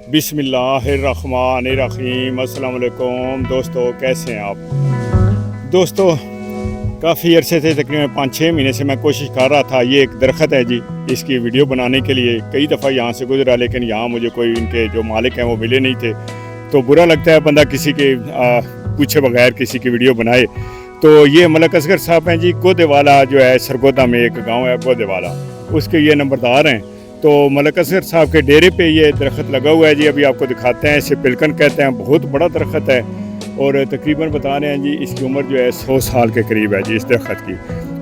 बिस्मिल्लाहिर्रहमानिर्रहीम। अस्सलाम वालेकुम दोस्तों, कैसे हैं आप दोस्तों। काफ़ी अरसे से तकरीबन 5-6 महीने से मैं कोशिश कर रहा था। ये एक दरख्त है जी, इसकी वीडियो बनाने के लिए कई दफ़ा यहाँ से गुजरा, लेकिन यहाँ मुझे कोई इनके जो मालिक हैं वो मिले नहीं थे। तो बुरा लगता है बंदा किसी के पूछे बगैर किसी की वीडियो बनाए। तो ये मलक असगर साहब हैं जी, गोदेवाला जो है सरगोदा में एक गाँव है गोदेवाला, उसके ये नंबरदार हैं। तो मलक असगर साहब के डेरे पे ये दरख्त लगा हुआ है जी, अभी आपको दिखाते हैं। इसे पिलकन कहते हैं, बहुत बड़ा दरख्त है और तकरीबन बता रहे हैं जी इसकी उम्र जो है 100 साल के करीब है जी इस दरख्त की।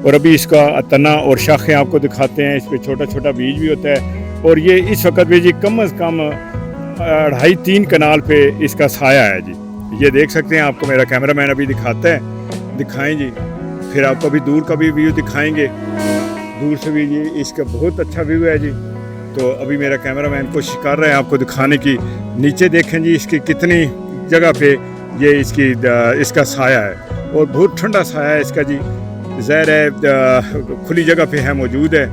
और अभी इसका तना और शाखें आपको दिखाते हैं। इस पर छोटा छोटा बीज भी होता है और ये इस वक्त भी जी कम अज़ कम 2.5-3 कनाल पे इसका साया है जी। ये देख सकते हैं, आपको मेरा कैमरामैन अभी दिखाता है, दिखाएं जी। फिर आपको अभी दूर का भी व्यू दिखाएंगे, दूर से भी जी इसका बहुत अच्छा व्यू है जी। तो अभी मेरा कैमरामैन कोशिश कर रहा है आपको दिखाने की। नीचे देखें जी इसकी कितनी जगह पे ये इसका साया है और बहुत ठंडा साया है इसका जी। ज़ाहिर है खुली जगह पे है, मौजूद है,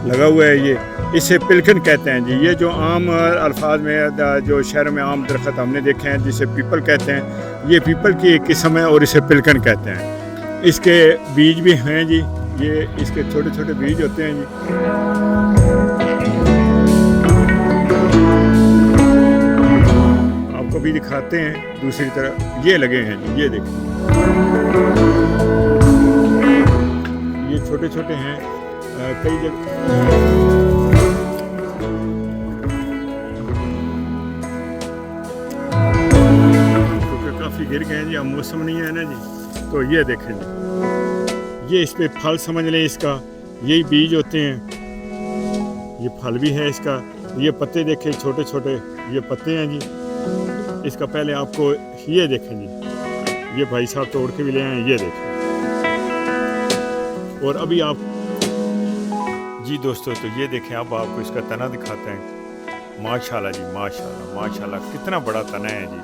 लगा हुआ है। ये इसे पिलकन कहते हैं जी। ये जो आम अल्फाज में जो शहर में आम दरख्त हमने देखे हैं जिसे पीपल कहते हैं, ये पीपल की एक किस्म है और इसे पिलकन कहते हैं। इसके बीज भी हैं जी, ये इसके छोटे छोटे बीज होते हैं जी। आपको भी दिखाते हैं दूसरी तरफ, ये लगे हैं जी, ये देखिए, ये छोटे छोटे हैं कई जगह। क्योंकि काफ़ी गिर गए हैं जी, अब मौसम नहीं है ना जी। तो ये देखें जी, ये इस पे फल समझ लें, इसका यही बीज होते हैं। ये फल भी है इसका, ये पत्ते देखें छोटे छोटे, ये पत्ते हैं जी इसका। पहले आपको ये देखें जी, ये भाई साहब तोड़ के भी ले आए, ये देखें। और अभी आप जी दोस्तों, तो ये देखें, अब आपको इसका तना दिखाते हैं। माशाल्लाह जी, माशाल्लाह माशाल्लाह, कितना बड़ा तना है जी।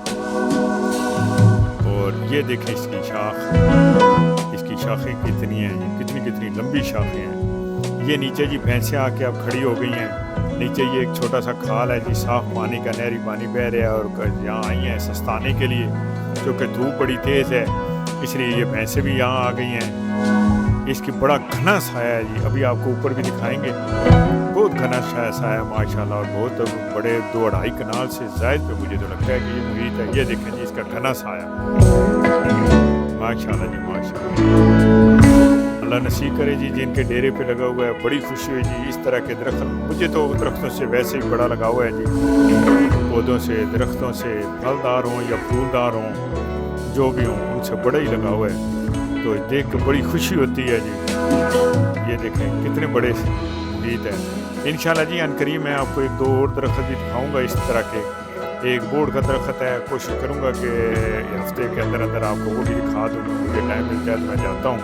और ये देखें इसकी शाख, इसकी शाखें कितनी हैं जी, कितनी कितनी लंबी शाखें हैं। ये नीचे जी भैंसें आके अब खड़ी हो गई हैं। नीचे ये एक छोटा सा खाल है जी, साफ पानी का नहरी पानी बह रहा है और यहाँ आई हैं सस्ताने के लिए, क्योंकि धूप बड़ी तेज़ है, इसलिए ये भैंसें भी यहाँ आ गई हैं। इसकी बड़ा घना साया है जी, अभी आपको ऊपर भी दिखाएंगे। बहुत घना साया है माशाल्लाह, और बहुत बड़े 2-2.5 कनाल से ज़ायद पे मुझे तो लगता है कि ये मुहित है। ये देखें जी इसका घना साया, माशाल्लाह जी माशाल्लाह। अल्लाह नसीब करे जी जिनके डेरे पे लगा हुआ है। बड़ी खुशी हुई जी इस तरह के दरख्त। मुझे तो दरख्तों से वैसे ही बड़ा लगा हुआ है जी, पौधों से, दरख्तों से, फलदार हों या फूलदार हों, जो भी हों, उनसे बड़ा ही लगा हुआ है। तो देख कर बड़ी खुशी होती है जी। ये देखें कितने बड़े गीत हैं। इंशाल्लाह जी अनकरीब मैं आपको 1-2 और दरख्त भी दिखाऊँगा इस तरह के। एक बोर्ड का दरख्त है, कोशिश करूँगा कि हफ्ते के अंदर अंदर आपको वो भी दिखा दूँ, मुझे टाइम मिलता है तो मैं जाता हूँ।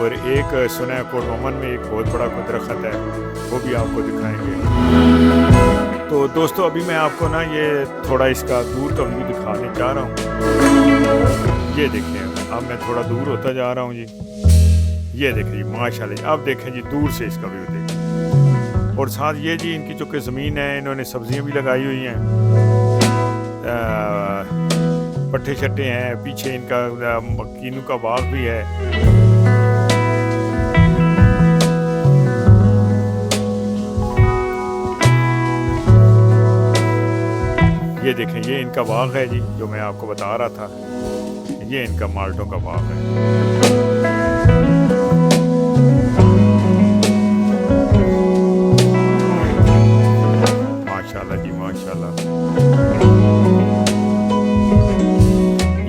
और एक सुना कोट मोमन में एक बहुत बड़ा कोई दरख्त है, वो भी आपको दिखाएंगे। तो दोस्तों अभी मैं आपको ना ये थोड़ा इसका दूर का व्यू दिखाने जा रहा हूँ। ये देखिए, अब मैं थोड़ा दूर होता जा रहा हूँ जी। ये देखें जी माशाल्लाह, अब देखें जी दूर से इसका व्यू देखें। और साथ ये जी इनकी चूँकि ज़मीन है, इन्होंने सब्जियाँ भी लगाई हुई हैं, पट्टे शट्टे हैं, पीछे इनका मकीनों का बाग भी है। ये देखें, ये इनका बाग है जी, जो मैं आपको बता रहा था। ये इनका माल्टों का बाग है। माशाल्लाह जी माशाल्लाह।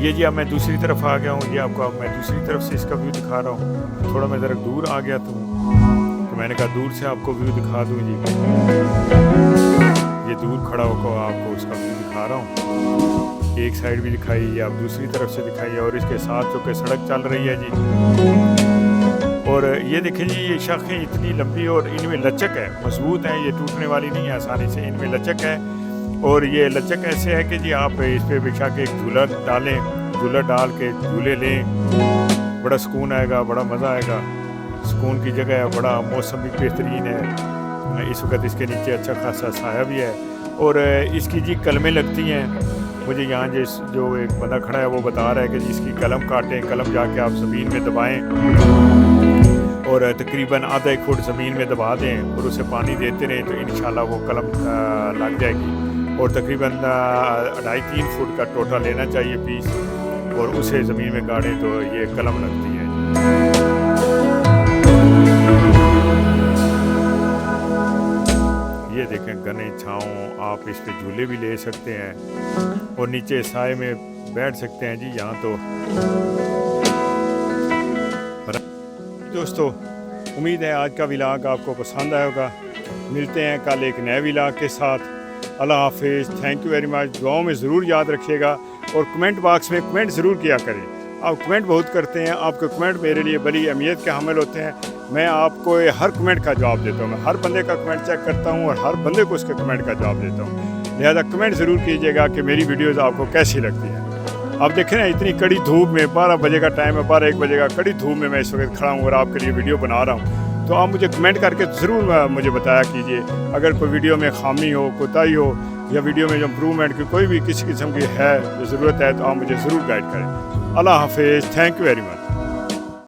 ये जी अब मैं दूसरी तरफ आ गया हूँ। ये आपको अब मैं दूसरी तरफ से इसका व्यू दिखा रहा हूँ। थोड़ा मैं ज़रा दूर आ गया तो मैंने कहा दूर से आपको व्यू दिखा दूँ जी। ये दूर खड़ा होकर आपको उसका व्यू दिखा रहा हूँ। एक साइड भी दिखाई, अब दूसरी तरफ से दिखाई, और इसके साथ जो कि सड़क चल रही है जी। और ये देखें जी, ये शाखें इतनी लंबी और इनमें लचक है, मजबूत है, ये टूटने वाली नहीं है आसानी से, इनमें लचक है। और ये लचक ऐसे है कि जी आप इस पर बिछा के एक झूला डालें, झूला डाल के झूले लें, बड़ा सुकून आएगा, बड़ा मज़ा आएगा। सुकून की जगह है, बड़ा मौसम भी बेहतरीन है। इस वक्त इसके नीचे अच्छा खासा साया भी है। और इसकी जी कलमें लगती हैं। मुझे यहाँ जो एक बंदा खड़ा है वो बता रहा है कि जी इसकी कलम काटें, कलम जाके आप ज़मीन में दबाएं और तकरीबन आधा 1 फुट ज़मीन में दबा दें और उसे पानी देते रहें तो इंशाल्लाह वो कलम लग जाएगी। और तकरीबन 2.5-3 फुट का टोटा लेना चाहिए पीस और उसे ज़मीन में गाड़ें तो ये कलम लगती है। ये देखें घने छाँव, आप इस पे झूले भी ले सकते हैं और नीचे साए में बैठ सकते हैं जी। यहाँ तो दोस्तों उम्मीद है आज का व्लॉग आपको पसंद आया होगा। मिलते हैं कल एक नए व्लॉग के साथ। अल्लाह हाफिज़। Thank you very much. दुआओं में ज़रूर याद रखिएगा और कमेंट बॉक्स में कमेंट ज़रूर किया करें। आप कमेंट बहुत करते हैं, आपके कमेंट मेरे लिए बड़ी अहमियत के हामिल होते हैं। मैं आपको हर कमेंट का जवाब देता हूँ। मैं हर बंदे का कमेंट चेक करता हूँ और हर बंदे को उसके कमेंट का जवाब देता हूँ। लिहाजा कमेंट ज़रूर कीजिएगा कि मेरी वीडियोज़ आपको कैसी लगती हैं। आप देखें ना, इतनी कड़ी धूप में 12 बजे का टाइम है, 12-1 बजे का कड़ी धूप में मैं इस वक्त खड़ा हूँ और आपके लिए वीडियो बना रहा हूँ। तो आप मुझे कमेंट करके ज़रूर मुझे बताया कीजिए। अगर कोई वीडियो में खामी हो, कोताही हो या वीडियो में जो इम्प्रूवमेंट की कोई भी किसी किस्म की है ज़रूरत है तो आप मुझे ज़रूर गाइड करें। अल्लाह हाफिज़। Thank you very much.